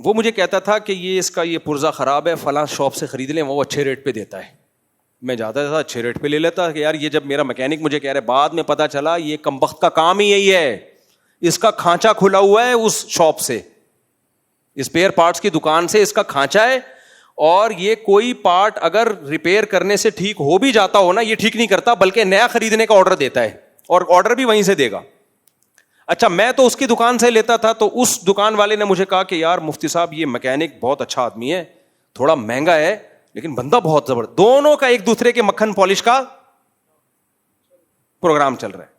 وہ مجھے کہتا تھا کہ یہ اس کا یہ پرزہ خراب ہے, فلاں شاپ سے خرید لیں, وہ اچھے ریٹ پہ دیتا ہے. میں جاتا تھا اچھے ریٹ پہ لے لیتا کہ یار یہ جب میرا میکینک مجھے کہہ رہا ہے, بعد میں پتا چلا یہ کمبخت کا کام ہی یہی ہے, اس کا کھانچا کھلا ہوا ہے اس شاپ سے, اسپیئر پارٹس کی دکان سے اس کا کھانچا ہے, اور یہ کوئی پارٹ اگر ریپیئر کرنے سے ٹھیک ہو بھی جاتا ہو نا, یہ ٹھیک نہیں کرتا بلکہ نیا خریدنے کا آرڈر دیتا ہے, اور آرڈر بھی وہیں سے دے گا. اچھا میں تو اس کی دکان سے لیتا تھا, تو اس دکان والے نے مجھے کہا کہ یار مفتی صاحب یہ میکینک بہت اچھا آدمی ہے, تھوڑا مہنگا ہے لیکن بندہ بہت زبردست. دونوں کا ایک دوسرے کے مکھن پالش کا پروگرام چل رہا ہے.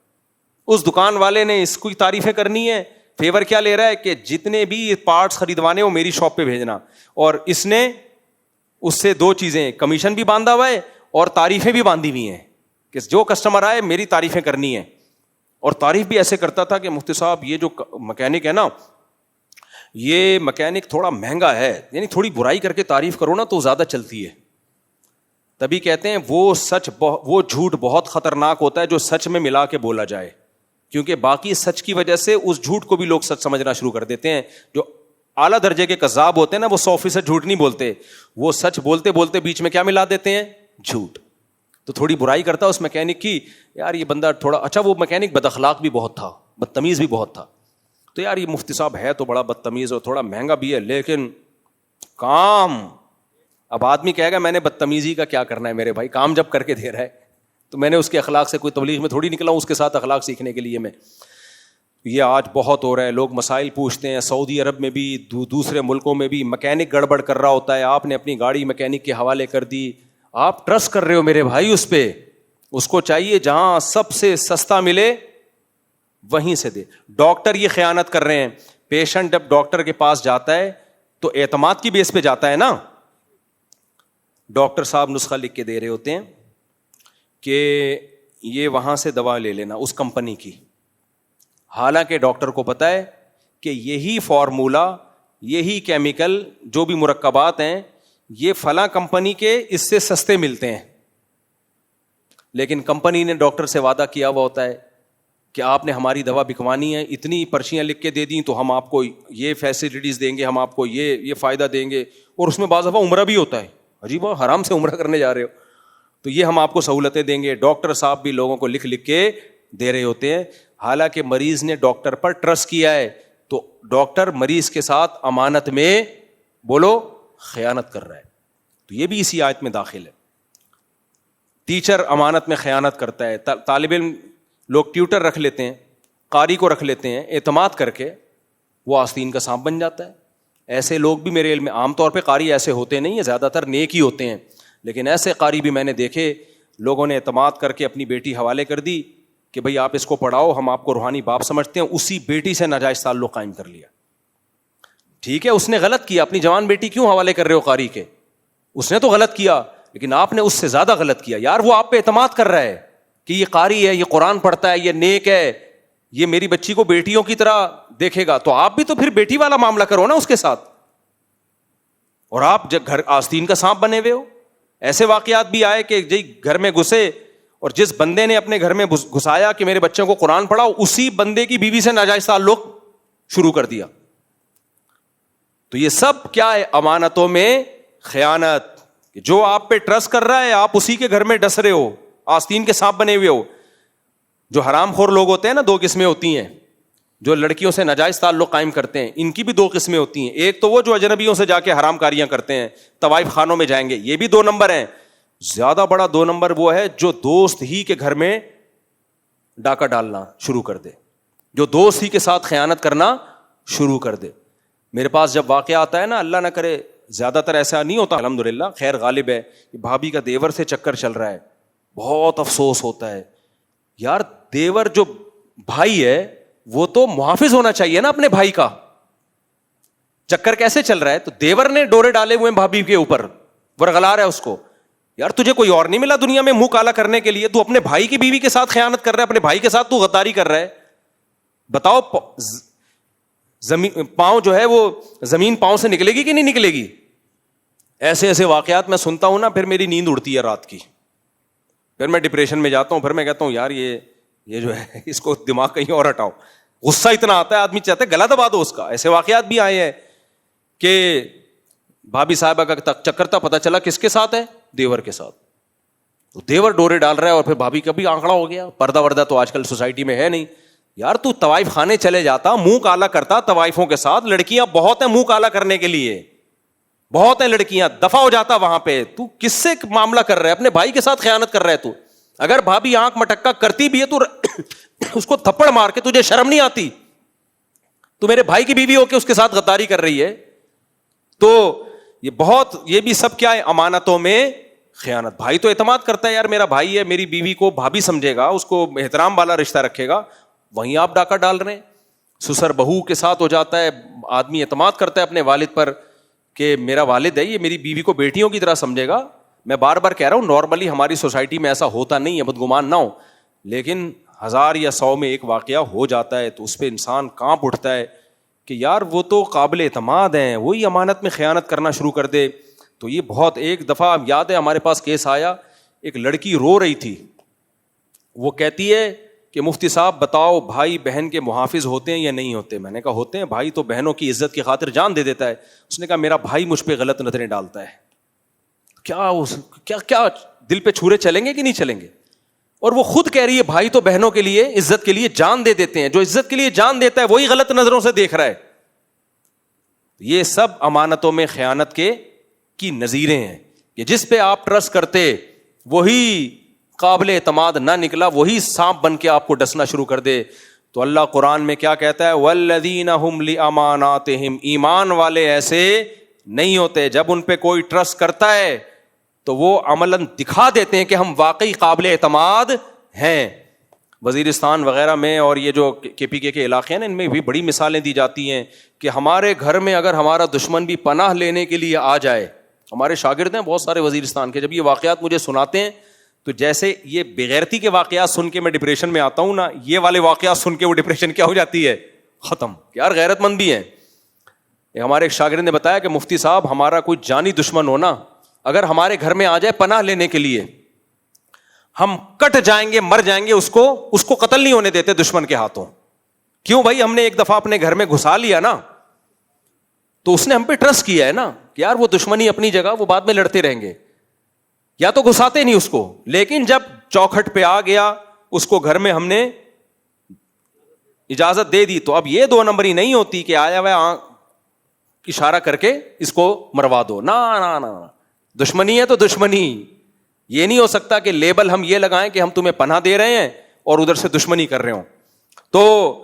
اس دکان والے نے اس کی تعریفیں کرنی ہے, فیور کیا لے رہا ہے کہ جتنے بھی پارٹس خریدوانے وہ میری شاپ پہ بھیجنا, اور اس نے اس سے دو چیزیں, کمیشن بھی باندھا ہوا ہے اور تعریفیں بھی باندھی ہوئی ہیں کہ جو کسٹمر آئے میری تعریفیں کرنی ہے. اور تعریف بھی ایسے کرتا تھا کہ مفتی صاحب یہ جو مکینک ہے نا, یہ مکینک تھوڑا مہنگا ہے, یعنی تھوڑی برائی کر کے تعریف کرو نا تو زیادہ چلتی ہے. تبھی کہتے ہیں وہ جھوٹ بہت خطرناک ہوتا ہے جو سچ میں ملا کے بولا جائے, کیونکہ باقی سچ کی وجہ سے اس جھوٹ کو بھی لوگ سچ سمجھنا شروع کر دیتے ہیں. جو اعلیٰ درجے کے کذاب ہوتے ہیں نا, وہ 100% جھوٹ نہیں بولتے, وہ سچ بولتے بولتے بیچ میں کیا ملا دیتے ہیں, جھوٹ. تو تھوڑی برائی کرتا اس میکینک کی, یار یہ بندہ تھوڑا اچھا, وہ میکینک بد اخلاق بھی بہت تھا, بدتمیز بھی بہت تھا, تو یار یہ مفتی صاحب ہے تو بڑا بدتمیز اور تھوڑا مہنگا بھی ہے لیکن کام. اب آدمی کہے گا میں نے بدتمیزی کا کیا کرنا ہے میرے بھائی, کام جب کر کے دے رہا ہے. تو میں نے اس کے اخلاق سے کوئی تبلیغ میں تھوڑی نکلا ہوں اس کے ساتھ اخلاق سیکھنے کے لیے. میں یہ آج بہت ہو رہا ہے, لوگ مسائل پوچھتے ہیں, سعودی عرب میں بھی دوسرے ملکوں میں بھی میکینک گڑبڑ کر رہا ہوتا ہے, آپ نے اپنی گاڑی میکینک کے حوالے کر دی, آپ ٹرسٹ کر رہے ہو میرے بھائی اس پہ, اس کو چاہیے جہاں سب سے سستا ملے وہیں سے دے. ڈاکٹر یہ خیانت کر رہے ہیں, پیشنٹ جب ڈاکٹر کے پاس جاتا ہے تو اعتماد کی بیس پہ جاتا ہے نا, ڈاکٹر صاحب نسخہ لکھ کے دے رہے ہوتے ہیں کہ یہ وہاں سے دوا لے لینا اس کمپنی کی, حالانکہ ڈاکٹر کو پتا ہے کہ یہی فارمولا, یہی کیمیکل, جو بھی مرکبات ہیں یہ فلاں کمپنی کے اس سے سستے ملتے ہیں, لیکن کمپنی نے ڈاکٹر سے وعدہ کیا ہوا ہوتا ہے کہ آپ نے ہماری دوا بکوانی ہے, اتنی پرچیاں لکھ کے دے دیں تو ہم آپ کو یہ فیسلٹیز دیں گے, ہم آپ کو یہ فائدہ دیں گے, اور اس میں بعض دفعہ عمرہ بھی ہوتا ہے. عجیب, حرام سے عمرہ کرنے جا رہے ہو تو یہ ہم آپ کو سہولتیں دیں گے. ڈاکٹر صاحب بھی لوگوں کو لکھ کے دے رہے ہوتے ہیں, حالانکہ مریض نے ڈاکٹر پر ٹرسٹ کیا ہے, تو ڈاکٹر مریض کے ساتھ امانت میں بولو خیانت کر رہا ہے. تو یہ بھی اسی آیت میں داخل ہے. ٹیچر امانت میں خیانت کرتا ہے, طالب علم لوگ ٹیوٹر رکھ لیتے ہیں, قاری کو رکھ لیتے ہیں, اعتماد کر کے وہ آستین کا سانپ بن جاتا ہے. ایسے لوگ بھی میرے علم میں, عام طور پہ قاری ایسے ہوتے نہیں ہیں, زیادہ تر نیک ہی ہوتے ہیں, لیکن ایسے قاری بھی میں نے دیکھے, لوگوں نے اعتماد کر کے اپنی بیٹی حوالے کر دی کہ بھئی آپ اس کو پڑھاؤ, ہم آپ کو روحانی باپ سمجھتے ہیں, اسی بیٹی سے ناجائز تعلق قائم کر لیا. ٹھیک ہے اس نے غلط کیا, اپنی جوان بیٹی کیوں حوالے کر رہے ہو قاری کے, اس نے تو غلط کیا, لیکن آپ نے اس سے زیادہ غلط کیا. یار وہ آپ پہ اعتماد کر رہا ہے کہ یہ قاری ہے, یہ قرآن پڑھتا ہے, یہ نیک ہے, یہ میری بچی کو بیٹیوں کی طرح دیکھے گا, تو آپ بھی تو پھر بیٹی والا معاملہ کرو نا اس کے ساتھ, اور آپ جب گھر آستین کا سانپ بنے ہوئے ہو. ایسے واقعات بھی آئے کہ گھر میں گھسے اور جس بندے نے اپنے گھر میں گھسایا کہ میرے بچوں کو قرآن پڑھاؤ, اسی بندے کی بیوی سے ناجائز تعلق شروع کر دیا. تو یہ سب کیا ہے, امانتوں میں خیانت. جو آپ پہ ٹرسٹ کر رہا ہے آپ اسی کے گھر میں ڈس رہے ہو, آستین کے سانپ بنے ہوئے ہو. جو حرام خور لوگ ہوتے ہیں نا, دو قسمیں ہوتی ہیں, جو لڑکیوں سے ناجائز تعلق قائم کرتے ہیں, ان کی بھی دو قسمیں ہوتی ہیں. ایک تو وہ جو اجنبیوں سے جا کے حرام کاریاں کرتے ہیں, طوائف خانوں میں جائیں گے, یہ بھی 2 نمبر ہیں. زیادہ بڑا 2 نمبر وہ ہے جو دوست ہی کے گھر میں ڈاکہ ڈالنا شروع کر دے, جو دوست ہی کے ساتھ خیانت کرنا شروع کر دے. میرے پاس جب واقعہ آتا ہے نا, اللہ نہ کرے, زیادہ تر ایسا نہیں ہوتا الحمدللہ, خیر غالب ہے, کہ بھابھی کا دیور سے چکر چل رہا ہے, بہت افسوس ہوتا ہے. یار دیور جو بھائی ہے وہ تو محافظ ہونا چاہیے نا اپنے بھائی کا. چکر کیسے چل رہا ہے, تو دیور نے ڈورے ڈالے ہوئے بھابھی کے اوپر, ورغلا رہا ہے اس کو. یار تجھے کوئی اور نہیں ملا دنیا میں منہ کالا کرنے کے لیے, تو اپنے بھائی کی بیوی کے ساتھ خیانت کر رہا ہے, اپنے بھائی کے ساتھ تو غداری کر رہا ہے. بتاؤ پاؤں جو ہے وہ زمین پاؤں سے نکلے گی کہ نہیں نکلے گی؟ ایسے ایسے واقعات میں سنتا ہوں نا, پھر میری نیند اڑتی ہے رات کی, پھر میں ڈپریشن میں جاتا ہوں, پھر میں کہتا ہوں یار یہ جو ہے اس کو دماغ کہیں اور ہٹاؤ. غصہ اتنا آتا ہے, آدمی چاہتا ہے گلا دبا دو اس کا. ایسے واقعات بھی آئے ہیں کہ بھابھی صاحبہ کا چکر تھا, پتہ چلا کس کے ساتھ ہے, دیور کے ساتھ. تو دیور ڈورے ڈال رہا ہے اور پھر بھابھی کا بھی آنکڑا ہو گیا. پردہ وردہ تو آج کل سوسائٹی میں ہے نہیں. یار تو طوائف خانے چلے جاتا, منہ کالا کرتا طوائفوں کے ساتھ, لڑکیاں بہت ہیں منہ کالا کرنے کے لیے, بہت ہیں لڑکیاں, دفع ہو جاتا وہاں پہ. تو کس سے معاملہ کر رہا ہے؟ اپنے بھائی کے ساتھ خیانت کر رہا ہے تو. اگر بھابھی آنکھ مٹکا کرتی بھی ہے تو اس کو تھپڑ مار کے, تجھے شرم نہیں آتی؟ تو میرے بھائی کی بیوی ہو کے اس کے ساتھ غداری کر رہی ہے. تو یہ بہت, یہ بھی سب کیا ہے؟ امانتوں میں خیانت. بھائی تو اعتماد کرتا ہے, یار میرا بھائی ہے, میری بیوی کو بھابھی سمجھے گا, اس کو احترام والا رشتہ رکھے گا. وہیں آپ ڈاکہ ڈال رہے ہیں. سسر بہو کے ساتھ ہو جاتا ہے, آدمی اعتماد کرتا ہے اپنے والد پر کہ میرا والد ہے, یہ میری بیوی کو بیٹیوں کی طرح سمجھے گا. میں بار بار کہہ رہا ہوں, نارملی ہماری سوسائٹی میں ایسا ہوتا نہیں ہے, بدگمان نہ ہو, لیکن 1000 یا 100 میں ایک واقعہ ہو جاتا ہے تو اس پہ انسان کانپ اٹھتا ہے کہ یار وہ تو قابل اعتماد ہیں, وہی امانت میں خیانت کرنا شروع کر دے. تو یہ بہت, ایک دفعہ یاد ہے ہمارے پاس کیس آیا, ایک لڑکی رو رہی تھی. وہ کہتی ہے کہ مفتی صاحب بتاؤ بھائی بہن کے محافظ ہوتے ہیں یا نہیں ہوتے؟ میں نے کہا ہوتے ہیں, بھائی تو بہنوں کی عزت کی خاطر جان دے دیتا ہے. اس نے کہا میرا بھائی مجھ پہ غلط نظریں ڈالتا ہے. کیا دل پہ چھرے چلیں گے کہ نہیں چلیں گے؟ اور وہ خود کہہ رہی ہے بھائی تو بہنوں کے لیے عزت کے لیے جان دے دیتے ہیں. جو عزت کے لیے جان دیتا ہے وہی غلط نظروں سے دیکھ رہا ہے. یہ سب امانتوں میں خیانت کی نظیریں ہیں کہ جس پہ آپ ٹرسٹ کرتے وہی قابل اعتماد نہ نکلا, وہی سانپ بن کے آپ کو ڈسنا شروع کر دے. تو اللہ قرآن میں کیا کہتا ہے؟ والذین ہم لاماناتہم, ایمان والے ایسے نہیں ہوتے, جب ان پہ کوئی ٹرسٹ کرتا ہے تو وہ عملاً دکھا دیتے ہیں کہ ہم واقعی قابل اعتماد ہیں. وزیرستان وغیرہ میں اور یہ جو KPK کے علاقے ہیں نا, ان میں بھی بڑی مثالیں دی جاتی ہیں کہ ہمارے گھر میں اگر ہمارا دشمن بھی پناہ لینے کے لیے آ جائے, ہمارے شاگرد ہیں بہت سارے وزیرستان کے, جب یہ واقعات مجھے سناتے ہیں تو جیسے یہ بغیرتی کے واقعات سن کے میں ڈپریشن میں آتا ہوں نا, یہ والے واقعات سن کے وہ ڈپریشن کیا ہو جاتی ہے؟ ختم. یار غیرت مند بھی ہیں. ہمارے ایک شاگرد نے بتایا کہ مفتی صاحب ہمارا کوئی جانی دشمن ہو نا, اگر ہمارے گھر میں آ جائے پناہ لینے کے لیے, ہم کٹ جائیں گے, مر جائیں گے, اس کو قتل نہیں ہونے دیتے دشمن کے ہاتھوں. کیوں بھائی؟ ہم نے ایک دفعہ اپنے گھر میں گھسا لیا نا, تو اس نے ہم پہ ٹرسٹ کیا ہے نا کہ یار وہ دشمنی اپنی جگہ, وہ بعد میں لڑتے رہیں گے. یا تو گھساتے نہیں اس کو, لیکن جب چوکھٹ پہ آ گیا اس کو گھر میں ہم نے اجازت دے دی, تو اب یہ 2 نمبری نہیں ہوتی کہ آیا ہوا اشارہ کر کے اس کو مروا دو. نا دشمنی ہے تو دشمنی. یہ نہیں ہو سکتا کہ لیبل ہم یہ لگائیں کہ ہم تمہیں پناہ دے رہے ہیں اور ادھر سے دشمنی کر رہے ہوں. تو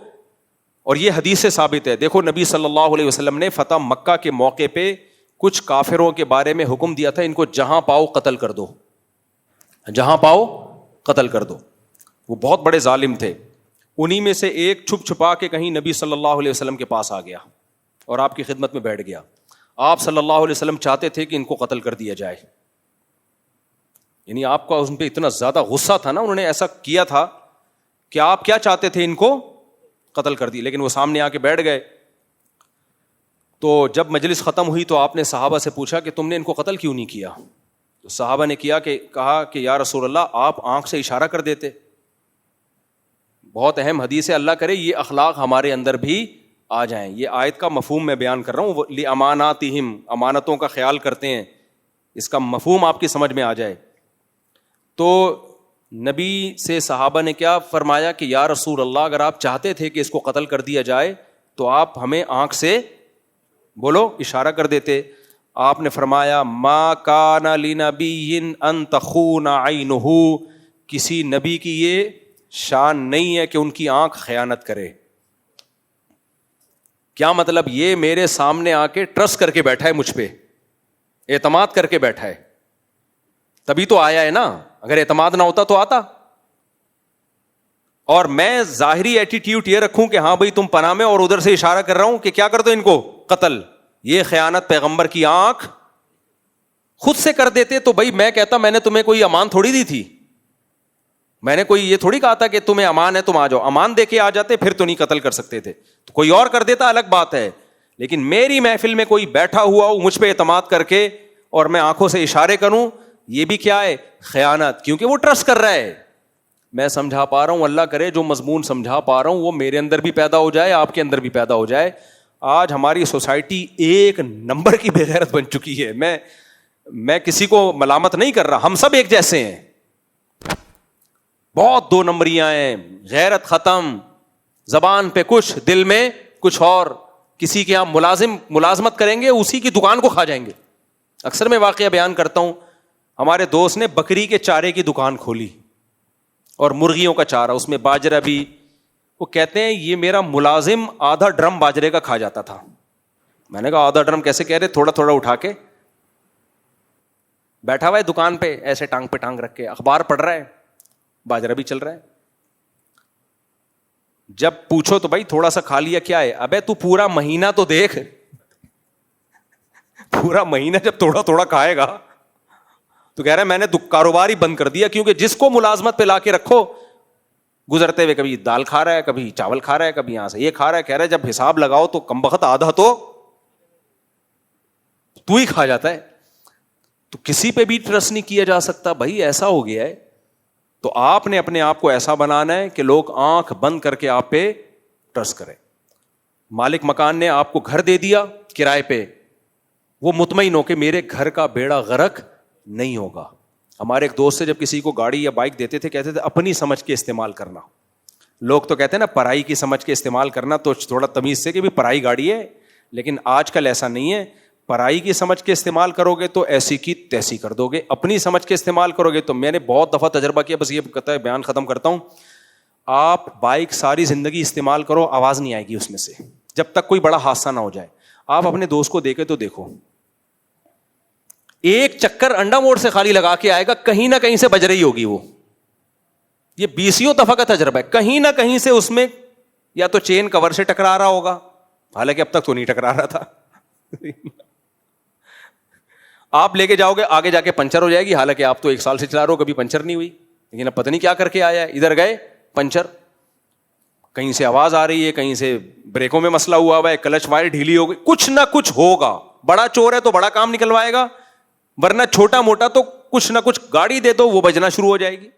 اور یہ حدیث سے ثابت ہے. دیکھو نبی صلی اللہ علیہ وسلم نے فتح مکہ کے موقع پہ کچھ کافروں کے بارے میں حکم دیا تھا, ان کو جہاں پاؤ قتل کر دو, جہاں پاؤ قتل کر دو. وہ بہت بڑے ظالم تھے. انہی میں سے ایک چھپ چھپا کے کہیں نبی صلی اللہ علیہ وسلم کے پاس آ گیا اور آپ کی خدمت میں بیٹھ گیا. آپ صلی اللہ علیہ وسلم چاہتے تھے کہ ان کو قتل کر دیا جائے. یعنی آپ کا ان پہ اتنا زیادہ غصہ تھا نا, انہوں نے ایسا کیا تھا کہ آپ کیا چاہتے تھے, ان کو قتل کر دی. لیکن وہ سامنے آ کے بیٹھ گئے. تو جب مجلس ختم ہوئی تو آپ نے صحابہ سے پوچھا کہ تم نے ان کو قتل کیوں نہیں کیا؟ تو صحابہ نے کہا کہ یا رسول اللہ آپ آنکھ سے اشارہ کر دیتے. بہت اہم حدیث ہے, اللہ کرے یہ اخلاق ہمارے اندر بھی آ جائیں. یہ آیت کا مفہوم میں بیان کر رہا ہوں, لِأَمَانَاتِهِمْ, امانتوں کا خیال کرتے ہیں, اس کا مفہوم آپ کی سمجھ میں آ جائے. تو نبی سے صحابہ نے کیا فرمایا کہ یا رسول اللہ اگر آپ چاہتے تھے کہ اس کو قتل کر دیا جائے تو آپ ہمیں آنکھ سے بولو اشارہ کر دیتے. آپ نے فرمایا ما کان لنبی ان تخون عینہ, کسی نبی کی یہ شان نہیں ہے کہ ان کی آنکھ خیانت کرے. کیا مطلب؟ یہ میرے سامنے آ کے ٹرسٹ کر کے بیٹھا ہے, مجھ پہ اعتماد کر کے بیٹھا ہے, تبھی تو آیا ہے نا. اگر اعتماد نہ ہوتا تو آتا. اور میں ظاہری ایٹیٹیوڈ یہ رکھوں کہ ہاں بھائی تم پناہ میں, اور ادھر سے اشارہ کر رہا ہوں کہ کیا کر دو ان کو قتل. یہ خیانت پیغمبر کی آنکھ خود سے کر دیتے تو بھائی میں کہتا میں نے تمہیں کوئی امان تھوڑی دی تھی, میں نے کوئی یہ تھوڑی کہا تھا کہ تمہیں امان ہے تم آ جاؤ. امان دے کے آ جاتے پھر تو نہیں قتل کر سکتے تھے, تو کوئی اور کر دیتا الگ بات ہے. لیکن میری محفل میں کوئی بیٹھا ہوا ہو مجھ پہ اعتماد کر کے اور میں آنکھوں سے اشارے کروں, یہ بھی کیا ہے؟ خیانت. کیونکہ وہ ٹرسٹ کر رہا ہے. میں سمجھا پا رہا ہوں, اللہ کرے جو مضمون سمجھا پا رہا ہوں وہ میرے اندر بھی پیدا ہو جائے, آپ کے اندر بھی پیدا ہو جائے. آج ہماری سوسائٹی ایک نمبر کی بے غیرت بن چکی ہے. میں کسی کو ملامت نہیں کر رہا, ہم سب ایک جیسے ہیں, بہت دو نمبریاں ہیں, غیرت ختم, زبان پہ کچھ دل میں کچھ اور. کسی کے یہاں ملازمت کریں گے, اسی کی دکان کو کھا جائیں گے. اکثر میں واقعہ بیان کرتا ہوں, ہمارے دوست نے بکری کے چارے کی دکان کھولی اور مرغیوں کا چارہ, اس میں باجرہ بھی. وہ کہتے ہیں یہ میرا ملازم آدھا ڈرم باجرے کا کھا جاتا تھا. میں نے کہا آدھا ڈرم کیسے کہہ رہے؟ تھوڑا تھوڑا اٹھا کے بیٹھا ہوا ہے دکان پہ, ایسے ٹانگ پہ ٹانگ رکھ کے اخبار پڑھ رہا ہے, باجرہ بھی چل رہا ہے. جب پوچھو تو بھائی تھوڑا سا کھا لیا کیا ہے؟ ابے تو پورا مہینہ تو دیکھ, پورا مہینہ جب تھوڑا تھوڑا کھائے گا تو کہہ رہا ہے میں نے کاروبار ہی بند کر دیا. کیونکہ جس کو ملازمت پہ لا کے رکھو, گزرتے ہوئے کبھی دال کھا رہا ہے, کبھی چاول کھا رہا ہے, کبھی یہاں سے یہ کھا رہا ہے, کہہ رہا ہے جب حساب لگاؤ تو کم بخت آدھا تو ہی کھا جاتا ہے. تو کسی پہ بھی ٹرسٹ نہیں کیا جا سکتا. بھائی ایسا ہو گیا ہے, تو آپ نے اپنے آپ کو ایسا بنانا ہے کہ لوگ آنکھ بند کر کے آپ پہ ٹرسٹ کریں. مالک مکان نے آپ کو گھر دے دیا کرائے پہ, وہ مطمئن ہو کہ میرے گھر کا بیڑا غرق نہیں ہوگا. ہمارے ایک دوست سے جب کسی کو گاڑی یا بائک دیتے تھے, کہتے تھے اپنی سمجھ کے استعمال کرنا. لوگ تو کہتے ہیں نا پرائی کی سمجھ کے استعمال کرنا, تو تھوڑا تمیز سے کہ بھی پرائی گاڑی ہے. لیکن آج کل ایسا نہیں ہے. پرائی کی سمجھ کے استعمال کرو گے تو ایسی کی تیسی کر دو گے, اپنی سمجھ کے استعمال کرو گے تو. میں نے بہت دفعہ تجربہ کیا, بس یہ کہتا ہے بیان ختم کرتا ہوں. آپ بائک ساری زندگی استعمال کرو, آواز نہیں آئے گی اس میں سے جب تک کوئی بڑا حادثہ نہ ہو جائے. آپ اپنے دوست کو دیکھے تو دیکھو, ایک چکر انڈا موڑ سے خالی لگا کے آئے گا, کہیں نہ کہیں سے بج رہی ہوگی وہ. یہ 20 دفعہ کا تجربہ ہے, کہیں نہ کہیں سے اس میں یا تو چین کور سے ٹکرا رہا ہوگا, حالانکہ اب تک تو نہیں ٹکرا رہا تھا. آپ لے کے جاؤ گے, آگے جا کے پنچر ہو جائے گی, حالانکہ آپ تو 1 سال سے چلا رہے ہو, کبھی پنچر نہیں ہوئی. لیکن اب پتہ نہیں کیا کر کے آیا ہے, ادھر گئے پنچر, کہیں سے آواز آ رہی ہے, کہیں سے بریکوں میں مسئلہ ہوا ہوا ہے, کلچ وائر ڈھیلی ہو گئی, کچھ نہ کچھ ہوگا. بڑا چور ہے تو بڑا کام نکلوائے گا, ورنہ چھوٹا موٹا تو کچھ نہ کچھ گاڑی دے دو وہ بجنا شروع ہو جائے گی.